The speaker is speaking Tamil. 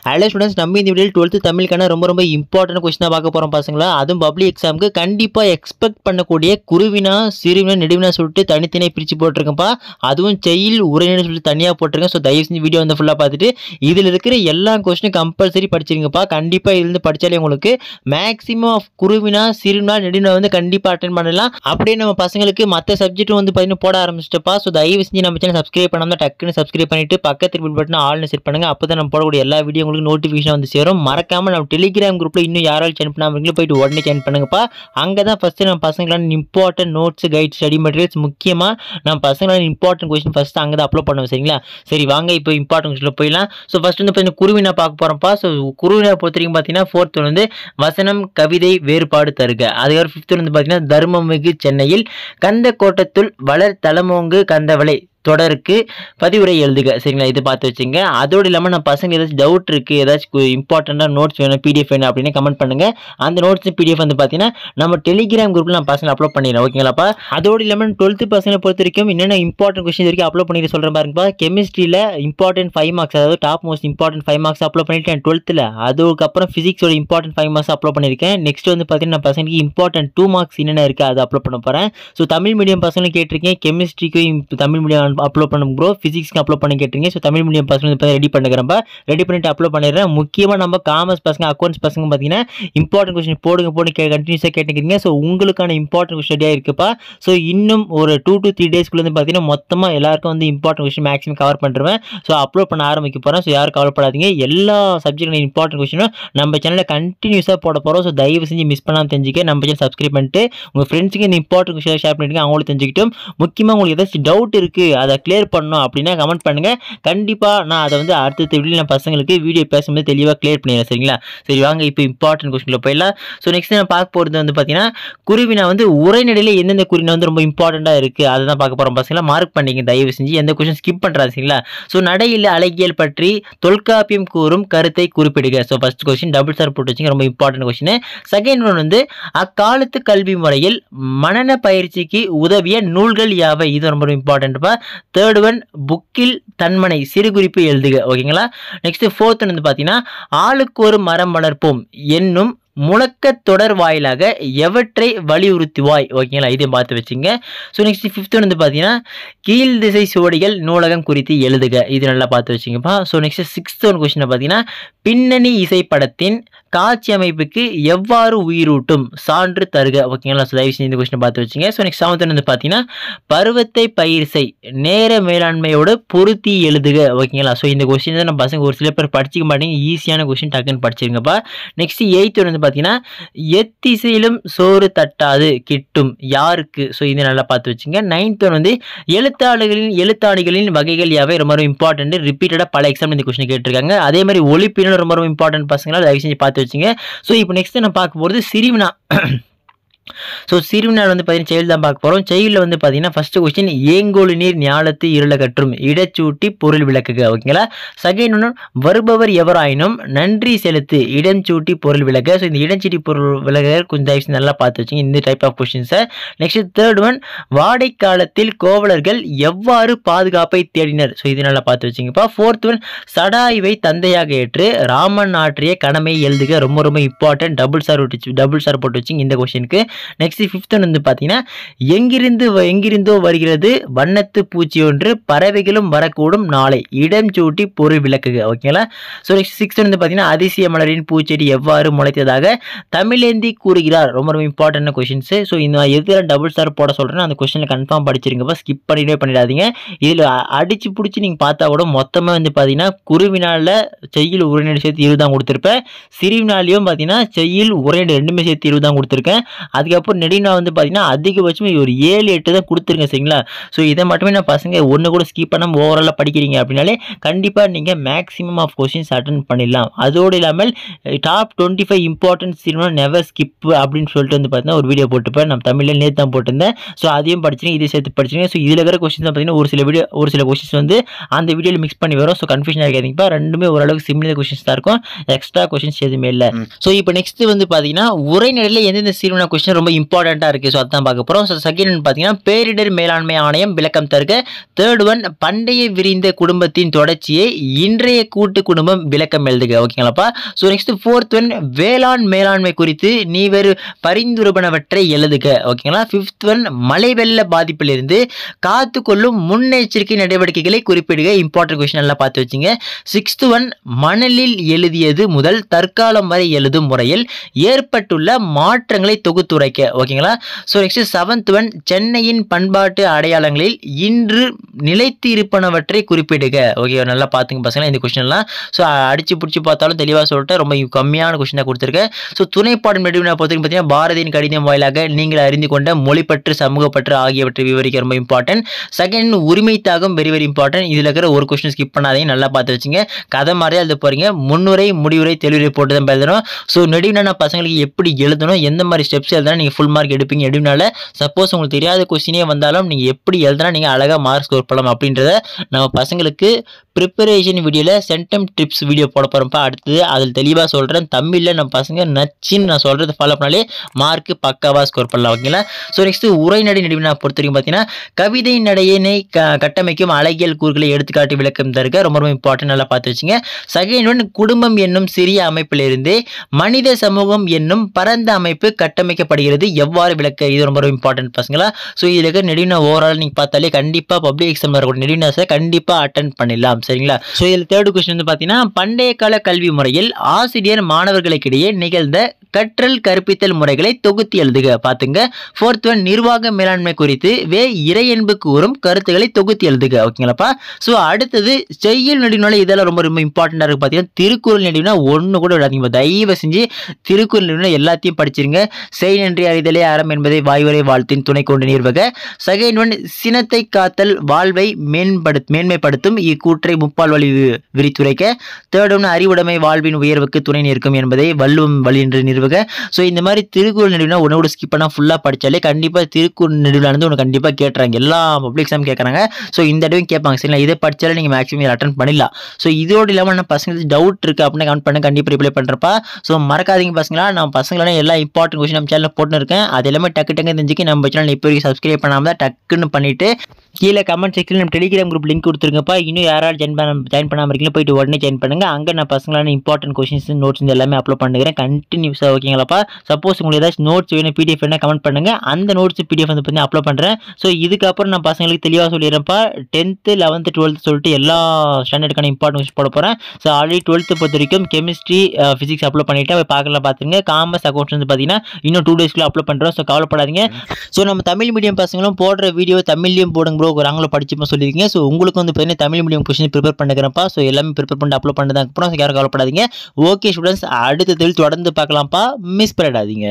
ஹலோ ஸ்டூடெண்ட்ஸ், நம்ம இந்த வீடியோவில் 12th தமிழுக்கான ரொம்ப இம்பார்ட்டன்ட் கொஸ்டின் தான் பார்க்க போகிறோம் பசங்களா. அதுவும் பப்ளிக் எக்ஸாமுக்கு கண்டிப்பாக எக்ஸ்பெக்ட் பண்ணக்கூடிய குருவினா, சிறுவினா, நெடுவினா சொல்லிட்டு தனித்தனியாக பிரித்து போட்டிருக்கேன்ப்பா. அதுவும் செயல் உரையினு சொல்லிட்டு தனியாக போட்டிருக்கேன். ஸோ தயவு செஞ்சு வீடியோ வந்து ஃபுல்லாக பார்த்துட்டு இதில் இருக்கிற எல்லா கொஸ்டினும் கம்பல்சரி படிச்சிருங்கப்பா. கண்டிப்பாக இதுலேருந்து படித்தாலே உங்களுக்கு மேக்ஸிமம் ஆஃப் குருவினா, சிறுவினா, நெடுவினா வந்து கண்டிப்பாக அட்டென்ட் பண்ணலாம். அப்படியே நம்ம பசங்களுக்கு மற்ற சப்ஜெக்ட்டும் வந்து பார்த்தீங்கன்னா போட ஆரம்பிச்சிட்டப்பா. ஸோ தயவு செஞ்சு நம்ம சேனல் சப்ஸ்கிரைப் பண்ணாமல் டக்குன்னு சப்ஸ்கிரைப் பண்ணிட்டு பக்கத்தில் பில் பட்டன் ஆல்னு செட் பண்ணுங்க. அப்போ தான் நம்ம போடக்கூடிய எல்லா வீடியோ உங்களுக்கு நோட்டிஃபிகேஷன் வந்து சேரும். மறக்காம நம்ம டெலிகிராம் குரூப்ல இன்னும் யாராலும் ஜாயின் பண்ணாம போயிட்டு உடனே ஜாயின் பண்ணுங்கப்பா. அங்கே தான் ஃபர்ஸ்ட் நம்ம பசங்களான important notes, guide, study materials, முக்கியமாக நம்ம பசங்களான இம்பார்ட்டன்ட் கொஸ்டின் ஃபர்ஸ்ட் அங்கே தான் அப்லோட் பண்ணுவோம். சரிங்களா? சரி வாங்க இப்போ இம்பார்ட்டன்ட் கொஸ்டின் போயிடலாம். ஸோ ஃபர்ஸ்ட் வந்து பார்த்தீங்கன்னா குருவினா பார்க்க போகிறோம்ப்பா. ஸோ குருவினா பொறுத்தவரைக்கும் பார்த்தீங்கன்னா 4th வந்து வசனம், கவிதை, வேறுபாடு தருக. அதுக்கப்புறம் 5th வந்து பார்த்தீங்கன்னா தர்மமிகு சென்னையில் கந்த கோட்டத்துள் வளர் தலமோங்கு கந்தவளை தொடருக்கு பதிவுரை எழுதுக. சரிங்களா? இது பார்த்து வச்சுங்க. அதோடு இல்லாமல் நம்ம பசங்க ஏதாச்சும் டவுட் இருக்குது, ஏதாச்சும் இம்பார்ட்டண்ட்டாக நோட்ஸ் வேணும், பிடிஎஃப் வேணும் அப்படின்னு கமெண்ட் பண்ணுங்கள். அந்த நோட்ஸ் பிடிஎஃப் வந்து பார்த்தீங்கன்னா நம்ம டெலிகிராம் குரூப்பில் நம்ம பசங்க அப்லோட் பண்ணிடுறோம். ஓகேங்களாப்பா? அதோடு இல்லாமல் 12th பசங்களை பொறுத்த வரைக்கும் என்னென்ன இம்பார்ட்டன்ட் கொஸ்டின் வரைக்கும் அப்லோட் பண்ணிட்டு சொல்கிறேன் பாருங்கப்பா. கெமிஸ்ட்ரியில் இம்பார்ட்டன்ட் 5 மார்க்ஸ், அதாவது top most important 5 marks upload பண்ணிட்டேன் 12th. அதுக்கப்புறம் ஃபிசிக்ஸோட இம்பார்ட்டன்ட் 5 மார்க்ஸ் அப்லோட் பண்ணியிருக்கேன். நெக்ஸ்ட் வந்து பார்த்தீங்கன்னா பசங்களுக்கு இம்பார்ட்டன்ட் 2 மார்க்ஸ் என்னென்ன இருக்குது அதை அப்லோட் பண்ண போகிறேன். ஸோ தமிழ் மீடியம் பசங்களும் கேட்டிருக்கேன், கெமிஸ்ட்ரிக்கு தமிழ் மீடியம் அப்லோட் பண்ணும் ப்ரோ, ஃபிசிக்ஸ்க்கு அப்லோட் பண்ணி கேட்டிருங்க. ஸோ தமிழ் மீடியம் பசங்க இப்போ ரெடி பண்ணுறப்ப ரெடி பண்ணிட்டு அப்லோட் பண்ணிடுறேன். முக்கியமாக நம்ம காமர்ஸ் பசங்க, அக்கௌண்ட்ஸ் பசங்க பார்த்தீங்கன்னா இம்பார்ட்டன்ட் கொஸ்டின் போடுங்க கண்டினியூஸாக கேட்டுக்கிறீங்க. ஸோ உங்களுக்கான இம்பார்ட்டன்ட் கொஸ்டின் ரெடியாக இருக்குப்பா. ஸோ இன்னும் ஒரு 2 to 3 டேஸ்க்குள்ள வந்து பார்த்தீங்கன்னா மொத்தமாக எல்லாருக்கும் வந்து இம்பார்ட்டன்ட் கொஸ்டின் மேக்ஸிமம் கவர் பண்ணுறேன். ஸோ அப்லோட் பண்ண ஆரம்பிக்க போகிறேன். ஸோ யாரும் கவலைப்படாதீங்க, எல்லா சப்ஜெக்ட் இம்பார்ட்டன்ட் கொஸ்டினும் நம்ம சேனலில் கண்டினியூஸாக போட போகிறோம். ஸோ தயவு செஞ்சு மிஸ் பண்ணாமல் தெரிஞ்சுக்க நம்ம சேனல் சப்ஸ்கிரைப் பண்ணிட்டு உங்கள் ஃப்ரெண்ட்ஸுக்கு இந்த இம்பார்ட்டன்ட் கொஸ்டின் ஷேர் பண்ணிட்டு அவங்களும் தெரிஞ்சுக்கிட்டும். முக்கியமாக உங்களுக்கு ஏதாச்சும் டவுட் இருக்குது, அதை கிளியர் பண்ணணும் அப்படின்னா கமெண்ட் பண்ணுங்க. கண்டிப்பா நான் அதை வந்து அடுத்த வீடியோ நான் பசங்களுக்கு வீடியோ பேசும்போது தெளிவாக கிளியர் பண்ணிடுறேன். சரிங்களா? சரி வாங்க இப்போ இம்பார்ட்டன்ட் கொஸ்டின்ல போயிடலாம். ஸோ நெக்ஸ்ட் நான் பார்க்க போகிறது வந்து பார்த்தீங்கன்னா குருவினா வந்து உரைநடையில் எந்தெந்த குறினா வந்து ரொம்ப இம்பார்ட்டண்டாக இருக்குது அதை தான் பார்க்க போகிறோம் பசங்களா. மார்க் பண்ணிங்க தயவு செஞ்சு, எந்த கொஸ்டின் ஸ்கிப் பண்ணுறாங்க. சரிங்களா? ஸோ நடையில் அழகியல் பற்றி தொல்காப்பியம் கூறும் கருத்தை குறிப்பிடுக. So first question double star போட்டு வச்சுங்க, ரொம்ப இம்பார்ட்டன்ட் கொஸ்டின். செகண்ட் ஒன் வந்து அக்காலத்து கல்வி முறையில் மனன பயிற்சிக்கு உதவிய நூல்கள் யாவை, இது ரொம்ப இம்பார்ட்டன்ட்பா. தேர்ட் ஒன் புக்கில் தன்மனை சிறு குறிப்பு எழுதுக. ஓகேங்களா? நெக்ஸ்ட் 4th வந்து பார்த்தீங்கன்னா ஆளுக்கு ஒரு மரம் வளர்ப்போம் என்னும் முழக்க தொடர் வாயிலாக எவற்றை வலியுறுத்துவாய். ஓகேங்களா? இதையும் பார்த்து வச்சுங்க. ஸோ நெக்ஸ்ட் 5th வந்து பார்த்தீங்கன்னா கீழ் திசை சுவடிகள் நூலகம் குறித்து எழுதுக. இது நல்லா பார்த்து வச்சுங்கப்பா. So next 6th one question பார்த்தீங்கன்னா பின்னணி இசைப்படத்தின் காட்சி அமைப்புக்கு எவ்வாறு உயிரூட்டும் சான்று தருக. ஓகேங்களா? ஸோ தயவு செஞ்சு இந்த கொஸ்டினை பார்த்து வச்சுங்க. ஸோ நெக்ஸ்ட் 7th வந்து பார்த்தீங்கன்னா பருவத்தை பயிர் செய் நேர மேலாண்மையோடு பொருத்தி எழுதுக. ஓகேங்களா? ஸோ இந்த கொஸ்டின் தான் நம்ம பசங்க ஒரு சில பேர் படிச்சிக்க மாட்டேங்க, ஈஸியான கொஸ்டின் டக்குன்னு படிச்சிருங்கப்பா. நெக்ஸ்ட் 8th வந்து பார்த்தீங்கன்னா எத்திசையிலும் சோறு தட்டாது கிட்டும் யாருக்கு. ஸோ இது நல்லா பார்த்து வச்சுங்க. 9th வந்து எழுத்தாணிகளின் வகைகள் யாவை, ரொம்ப இம்பார்ட்டன்ட். ரிப்பீட்டடாக பல எக்ஸாம் இந்த கொஸ்டின் கேட்டிருக்காங்க. அதே மாதிரி ஒலிப்பினம் ரொம்ப இம்பார்ட்டன்ட் பசங்களா, தயவு செஞ்சு பார்த்து வச்சுங்க. ஸோ இப்போ நெக்ஸ்ட் நான் பார்க்க போகிறது சிறுவினா. ஸோ சிறுவினால் வந்து பார்த்தீங்கன்னா செயல் தான் பார்க்க போகிறோம். செயலில் வந்து பார்த்தீங்கன்னா ஃபர்ஸ்ட் கொஸ்டின் ஏங்கோலி நீர் ஞாலத்து இருள கற்றும் இடச்சூட்டி பொருள் விளக்குக. ஓகேங்களா? செகண்ட் ஒன்று வருபவர் எவராயினும் நன்றி செலுத்து இடம் சூட்டி பொருள் விளக்க. ஸோ இந்த இடச்சூட்டி பொருள் விளக்க கொஞ்சம் தயவு நல்லா பார்த்து வச்சுங்க, இந்த டைப் ஆஃப் கொஸ்டின்ஸை. நெக்ஸ்ட் தேர்ட் ஒன் வாடை காலத்தில் கோவலர்கள் எவ்வாறு பாதுகாப்பை தேடினர். ஸோ இது நல்லா பார்த்து வச்சுங்கப்பா. 4th ஒன் சடாயுவை தந்தையாக ஏற்று ராமன் ஆற்றிய கடமை எழுதுக. ரொம்ப இம்பார்ட்டன்ட். டபுள் சார் போட்டு வச்சுங்க இந்த கொஸ்டினுக்கு. நெக்ஸ்ட் 5th வந்து பார்த்தீங்கன்னா எங்கிருந்தோ வருகிறது வண்ணத்து பூச்சி ஒன்று பறவைகளும் வரக்கூடும் நாளை இடம் சூட்டி பொருள் விளக்குக. ஓகேங்களா? ஸோ நெக்ஸ்ட் 6th வந்து பார்த்தீங்கன்னா அதிசய மலரின் பூச்செடி எவ்வாறு முளைத்ததாக தமிழேந்தி கூறுகிறார். ரொம்ப இம்பார்ட்டன்ட் கொஸ்டின்ஸ். ஸோ இந்த எதிராக டபுள் ஸ்டார் போட சொல்கிறேன், அந்த கொஸ்டினில் கன்ஃபார்ம் படிச்சிருங்கப்பா, ஸ்கிப் பண்ணிடாதீங்க. இதில் அடிச்சு பிடிச்சி நீங்கள் பார்த்தா கூட மொத்தமாக வந்து பார்த்தீங்கன்னா குருவினால செய்யுள் உரைநடை சேர்த்து 20 தான் கொடுத்துருப்பேன். சிறுவினாலையும் பார்த்தீங்கன்னா செய்யுள் உரைநடை ரெண்டுமே சேர்த்து 20 தான் கொடுத்துருக்கேன். அதுக்கப்புறம் நெடினா வந்து பார்த்தீங்கன்னா அதிகபட்சம் ஒரு 7-8 தான் கொடுத்துருங்க. சரிங்களா? ஸோ இதை மட்டுமே நான் பசங்க ஒன்று கூட ஸ்கிப் பண்ணாமல் ஓவராலாக படிக்கிறீங்க அப்படின்னாலே கண்டிப்பாக நீங்கள் மேக்ஸிமம் ஆஃப் கொஸ்டின்ஸ் அட்டன் பண்ணிடலாம். அதோடு இல்லாமல் top 25 important cinema never skip அப்படின்னு சொல்லிட்டு வந்து பார்த்தீங்கன்னா ஒரு வீடியோ போட்டுப்பேன், நம்ம தமிழில் நேற்று தான் போட்டிருந்தேன். ஸோ அதையும் படிச்சிங்க, இதை சேர்த்து படிச்சிங்க. ஸோ இதில் இருக்கிற கொஸ்டின்ஸ் பார்த்தீங்கன்னா ஒரு சில கொஸ்டின்ஸ் வந்து அந்த வீடியோவில் மிக்ஸ் பண்ணி வரும். ஸோ கன்ஃபியூஷன் ஆகாதீங்கப்பா, ரெண்டுமே ஓரளவுக்கு சிமிலர் கொஸ்டின்ஸ் தான் இருக்கும், எக்ஸ்ட்ரா கொஸ்டின்ஸ் எதுவுமே இல்லை. ஸோ இப்போ நெக்ஸ்ட் வந்து பார்த்தீங்கன்னா உரைநடையில் எந்தெந்த சிறுவனா கொஸ்டின் ரொம்ப ரொம்ப இம்பார்ட்டண்ட்டாக இருக்குது. ஸோ அதான் பார்க்க போகிறோம். ஸோ செகண்ட் பார்த்தீங்கன்னா பேரிடர் மேலாண்மை ஆணையம் விளக்கம் தருக. தேர்ட் ஒன் பண்டைய விரிந்த குடும்பத்தின் தொடர்ச்சியை இன்றைய கூட்டு குடும்பம் விளக்கம் எழுதுக. ஓகேங்களாப்பா. ஸோ நெக்ஸ்ட் ஃபோர்த் ஒன் வேளாண் மேலாண்மை குறித்து நீ வேறு பரிந்துரைப்பனவற்றை எழுதுக. ஓகேங்களா. ஃபிஃப்த் ஒன் மழை வெள்ள பாதிப்பிலிருந்து காத்துக்கொள்ளும் முன்னெச்சரிக்கை நடவடிக்கைகளை குறிப்பிடுக. இம்பார்ட்டன்ட் கொஸ்டின் எல்லாம் பார்த்து வச்சுங்க. சிக்ஸ்த் ஒன் மணலில் எழுதியது முதல் தற்காலம் வரை எழுதும் முறையில் ஏற்பட்டுள்ள மாற்றங்களை தொகுத்துரைக்க. ஓகேங்களா. ஸோ நெக்ஸ்ட் செவன்த் ஒன் சென்னையின் பண்பாட்டு அடையாளங்களில் இன்று நிலைத்து இருப்பனவற்றை குறிப்பிடுக. ஓகே, நல்லா பார்த்துங்க பசங்க இந்த கொஸ்டின் எல்லாம். ஸோ அடிச்சு பிடிச்சி பார்த்தாலும் தெளிவாக சொல்லிட்டு ரொம்ப கம்மியான கொஸ்டினாக கொடுத்துருக்கேன். ஸோ துணைப்பாடம் நடுவினை பொறுத்தவரைக்கும் பார்த்தீங்கன்னா பாரதியின் கடிதம் வாயிலாக நீங்கள் அறிந்து கொண்ட மொழிப்பற்று சமூகப்பற்று ஆகியவற்றை விவரிக்க ரொம்ப இம்பார்ட்டன்ட். செகண்ட் உரிமை தாகம் வெரி வெரி இம்பார்ட்டன்ட். இதில் இருக்கிற ஒரு கொஸ்டின் ஸ்கிப் பண்ணாதீங்க, நல்லா பார்த்து வச்சுங்க. கதை மாதிரியே எழுத போறீங்க. முன்னுரை முடிவுரை தெளிவுரை போட்டு தான் எழுதணும். ஸோ நெடுவினா பசங்களுக்கு எப்படி எழுதணும், எந்த மாதிரி ஸ்டெப்ஸ் எழுதுனா நீங்கள் ஃபுல் மார்க் எடுப்பீங்க. நெடுவினால சப்போஸ் உங்களுக்கு தெரியாத கொஸ்டினே வந்தாலும் நீங்கள் எப்படி எழுதுனா நீங்கள் அழகாக மார்க் ஸ்கோர் பண்ணலாம் அப்படின்றத நம்ம பசங்களுக்கு ப்ரிப்பரேஷன் வீடியோவில் சென்டம் டிப்ஸ் வீடியோ போட போகிறோம்ப்பா. அடுத்தது அதில் தெளிவாக சொல்கிறேன். தமிழில் நம்ம பசங்க நச்சின்னு நான் சொல்கிறது ஃபாலோ பண்ணாலே மார்க்கு பக்காவாக ஸ்கோர் பண்ணலாம். ஓகேங்களா. ஸோ நெக்ஸ்ட் உரைநடை நடுவினா பொறுத்த வரைக்கும் பார்த்தீங்கன்னா கவிதை நடையினை கட்டமைக்கும் அழகியல் கூறுகளை எடுத்துக்காட்டி விளக்கம் தருக. ரொம்ப ரொம்ப இம்பார்ட்டன்ட், நல்லா பார்த்து வச்சுங்க. செகண்ட் ஒன் குடும்பம் என்னும் சிறிய அமைப்பிலிருந்து மனித சமூகம் என்னும் பரந்த அமைப்பு கட்டமைக்கப்படுகிறது எவ்வாறு விளக்க. இது ரொம்ப ரொம்ப இம்பார்ட்டன்ட் பசங்களா. ஸோ இதில் இருக்க நெடுவினா ஓவரால் நீங்கள் பார்த்தாலே கண்டிப்பாக பப்ளிக் எக்ஸாம் வரக்கூடிய நெடுவினாஸை கண்டிப்பாக அட்டன் பண்ணிடலாம். சரிங்களா. ஸோ இதில் தேர்ட் கொஸ்டின் வந்து பார்த்தீங்கன்னா பண்டைய கால கல்வி முறையில் ஆசிரியர் மாணவர்களுக்கிடையே நிகழ்ந்த கற்றல் கற்பித்தல் முறைகளை தொகுத்து எழுதுக. பார்த்துங்க. ஃபோர்த் ஒன் நிர்வாக மேலாண்மை குறித்து இறையன்பு கூறும் கருத்துக்களை தொகுத்து எழுதுக. ஓகேங்களாப்பா. ஸோ அடுத்தது செய்யுள் நெடுவினால இதெல்லாம் ரொம்ப ரொம்ப இம்பார்ட்டண்டாக இருக்குது. பார்த்தீங்கன்னா திருக்குறள் நெடுவினா ஒன்று கூட விடாதீங்க. தயவு செஞ்சு திருக்குறள் நெடுவினா எல்லாத்தையும் படிச்சிருங்க. செய் நன்றி அறிதலே அறம் என்பதை வாய்வரை வாழ்த்தின் துணை கொண்டு நிர்வக. செகண்ட் ஒன் சினத்தை காத்தல் வாழ்வை மேன்மைப்படுத்தும் இக்கூற்றை முப்பால் வழி விரித்துரைக்க. தேர்ட் ஒன் அறிவுடைமை வாழ்வின் உயர்வுக்கு துணை நிற்கும் என்பதை வள்ளுவம் வழி என்று நிறுவக. ஸோ இந்த மாதிரி திருக்குறள் நெடுவினா ஒன்னோட ஸ்கிப் பண்ணால் ஃபுல்லாக படித்தாலே கண்டிப்பாக திருக்குறள் நெடுவிலானது உனக்கு கண்டிப்பாக கேட்டுறாங்க. எல்லா பப்ளிக் எக்ஸாம் கேட்குறாங்க. ஸோ இந்த தடவையும் கேட்பாங்க. சரிங்களா. இதை படித்தாலே நீங்கள் மேக்ஸிமம் இதை அட்டன் பண்ணிடலாம். ஸோ இதோடு இல்லாமல் நம்ம பசங்களுக்கு டவுட் இருக்குது அப்படின்னு கமெண்ட் பண்ண கண்டிப்பாக ரிப்ளை பண்ணுறப்பா. ஸோ மறக்காதீங்க பசங்களா. நான் பசங்களான எல்லா இம்பார்ட்டன்ட் கொஸ்டின் நம்ம சேனலில் போட்டுன்னு இருக்கேன். அது எல்லாமே டக்கு தெரிஞ்சுக்க நம்ம சேனல் இப்போ வரைக்கும் சப்ஸ்கிரைப் பண்ணாமல் தான் டக்குன்னு பண்ணிவிட்டு கீழே கமெண்ட் செக்ஷனில் நம்ம டெலிகிராம் குரூப் லிங்க் கொடுத்துருங்கப்பா. இன்னும் யாராவது ஜாயின் பண்ணாமல் இருக்கீங்களோ போயிட்டு உடனே ஜாயின் பண்ணுங்க. அங்கே நான் பசங்களான இம்பார்ட்டன்ட் கொஸ்டின்ஸ் நோட்ஸ் எல்லாமே அப்லோட் பண்ணுறேன் கண்டினியூஸாக. ஓகேங்களாப்பா. சப்போஸ் உங்களுக்கு ஏதாச்சும் நோட்ஸ் வேணும் பிடிஎஃப் வேணும் கமெண்ட் பண்ணுங்க. அந்த நோட்ஸ் பிடிஎஃப் வந்து பண்ணி அப்லோட் பண்ணுறேன். ஸோ இதுக்கப்புறம் நான் பசங்களுக்கு தெளிவாக சொல்லிடுறேன்ப்பா. 10th 11th 12th சொல்லிட்டு எல்லா ஸ்டாண்டர்டுக்கான இம்பார்ட்டன்ட் கொஸ்டின் போட போகிறேன். ஸோ ஆல்ரெடி 12th பொறுத்த வரைக்கும் கெமிஸ்ட்ரி ஃபிசிக்ஸ் அப்லோட் பண்ணிவிட்டு போய் பார்க்கலாம். பார்த்துங்க. காமர்ஸ் அக்கௌண்ட்ஸ் வந்து பார்த்தீங்கன்னா இன்னும் 2 daysக்குள்ள அப்லோட் பண்ணுறோம். ஸோ கவலைப்படாதீங்க. ஸோ நம்ம தமிழ் மீடியம் பசங்களும் போடுற வீடியோ தமிழ்லையும் போடுங்க ப்ரோ. ஒரு ஆங்கிலம் படிச்சுப்போம் சொல்லியிருக்கீங்க. ஸோ உங்களுக்கு வந்து பார்த்தீங்கன்னா தமிழ் மீடியம் கொஸ்டின் ப்ரிப்பேர் பண்ணுறப்பா. ஸோ எல்லாமே ப்ரிப்பேர் பண்ணி அப்லோட் பண்ணதான் அப்புறம் யாரும் கவலைப்படாதீங்க. ஓகே ஸ்டூடெண்ட்ஸ், அடுத்த தொடர்ந்து பார்க்கலாம்ப்பா. மிஸ் பண்ணிடாதீங்க.